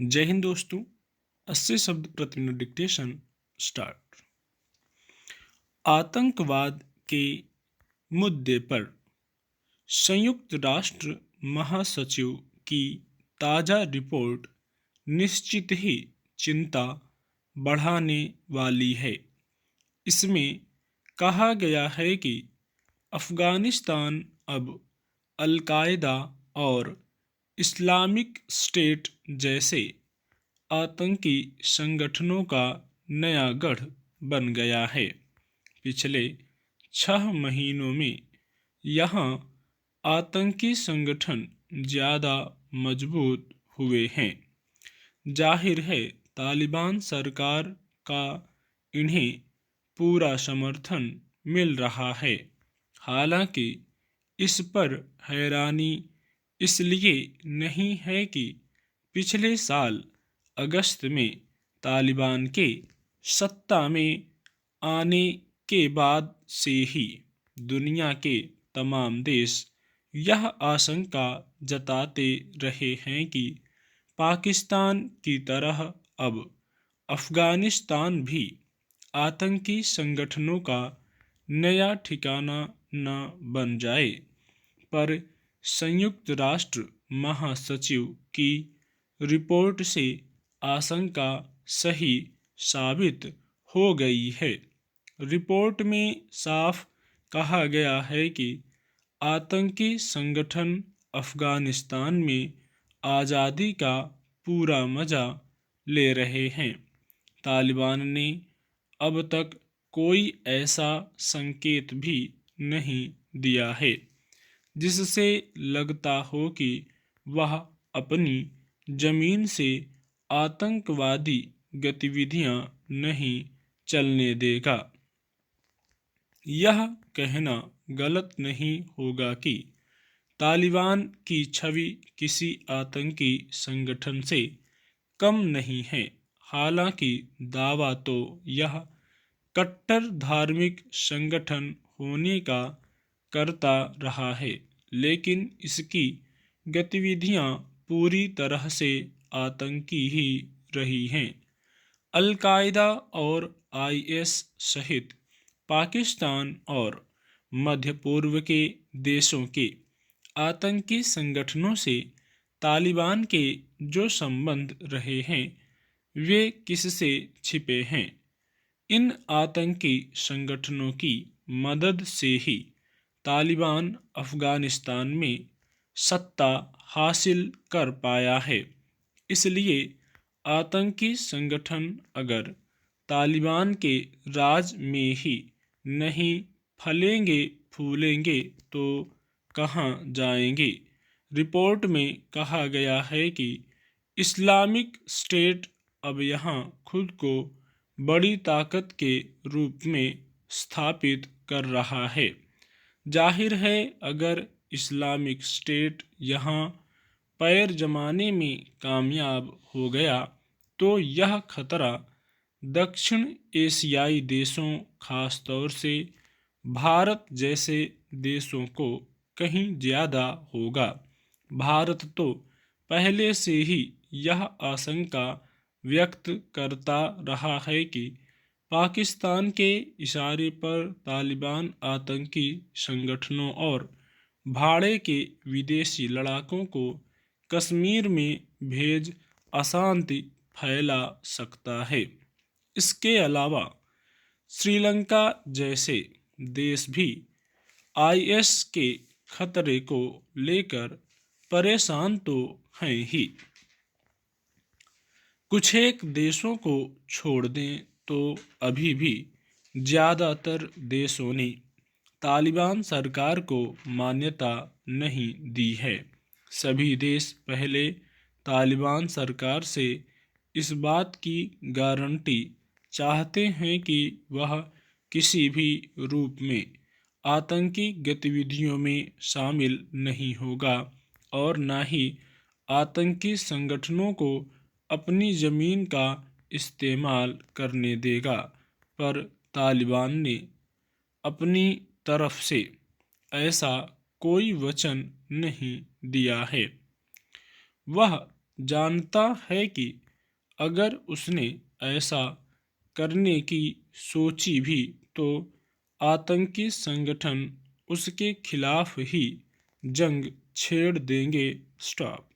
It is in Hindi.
जय हिंद दोस्तों। 80 शब्द प्रति मिनट डिक्टेशन स्टार्ट। आतंकवाद के मुद्दे पर संयुक्त राष्ट्र महासचिव की ताज़ा रिपोर्ट निश्चित ही चिंता बढ़ाने वाली है। इसमें कहा गया है कि अफ़गानिस्तान अब अल-कायदा और इस्लामिक स्टेट जैसे आतंकी संगठनों का नया गढ़ बन गया है। पिछले 6 महीनों में यहाँ आतंकी संगठन ज़्यादा मजबूत हुए हैं। जाहिर है तालिबान सरकार का इन्हें पूरा समर्थन मिल रहा है। हालांकि इस पर हैरानी इसलिए नहीं है कि पिछले साल अगस्त में तालिबान के सत्ता में आने के बाद से ही दुनिया के तमाम देश यह आशंका जताते रहे हैं कि पाकिस्तान की तरह अब अफ़गानिस्तान भी आतंकी संगठनों का नया ठिकाना न बन जाए। पर संयुक्त राष्ट्र महासचिव की रिपोर्ट से आशंका सही साबित हो गई है। रिपोर्ट में साफ कहा गया है कि आतंकी संगठन अफ़गानिस्तान में आज़ादी का पूरा मज़ा ले रहे हैं। तालिबान ने अब तक कोई ऐसा संकेत भी नहीं दिया है जिससे लगता हो कि वह अपनी जमीन से आतंकवादी गतिविधियां नहीं चलने देगा। यह कहना गलत नहीं होगा कि तालिबान की छवि किसी आतंकी संगठन से कम नहीं है। हालांकि दावा तो यह कट्टर धार्मिक संगठन होने का करता रहा है, लेकिन इसकी गतिविधियां पूरी तरह से आतंकी ही रही हैं। अल-कायदा और आईएस सहित पाकिस्तान और मध्य पूर्व के देशों के आतंकी संगठनों से तालिबान के जो संबंध रहे हैं वे किससे छिपे हैं। इन आतंकी संगठनों की मदद से ही तालिबान अफ़गानिस्तान में सत्ता हासिल कर पाया है। इसलिए आतंकी संगठन अगर तालिबान के राज में ही नहीं फलेंगे फूलेंगे तो कहाँ जाएंगे। रिपोर्ट में कहा गया है कि इस्लामिक स्टेट अब यहाँ खुद को बड़ी ताकत के रूप में स्थापित कर रहा है। जाहिर है अगर इस्लामिक स्टेट यहाँ पैर जमाने में कामयाब हो गया तो यह खतरा दक्षिण एशियाई देशों खास तौर से भारत जैसे देशों को कहीं ज़्यादा होगा। भारत तो पहले से ही यह आशंका व्यक्त करता रहा है कि पाकिस्तान के इशारे पर तालिबान आतंकी संगठनों और भाड़े के विदेशी लड़ाकों को कश्मीर में भेज अशांति फैला सकता है। इसके अलावा श्रीलंका जैसे देश भी आईएस के खतरे को लेकर परेशान तो हैं ही। कुछ एक देशों को छोड़ दें तो अभी भी ज़्यादातर देशों ने तालिबान सरकार को मान्यता नहीं दी है। सभी देश पहले तालिबान सरकार से इस बात की गारंटी चाहते हैं कि वह किसी भी रूप में आतंकी गतिविधियों में शामिल नहीं होगा और न ही आतंकी संगठनों को अपनी ज़मीन का इस्तेमाल करने देगा। पर तालिबान ने अपनी तरफ से ऐसा कोई वचन नहीं दिया है। वह जानता है कि अगर उसने ऐसा करने की सोची भी तो आतंकी संगठन उसके खिलाफ ही जंग छेड़ देंगे। स्टॉप।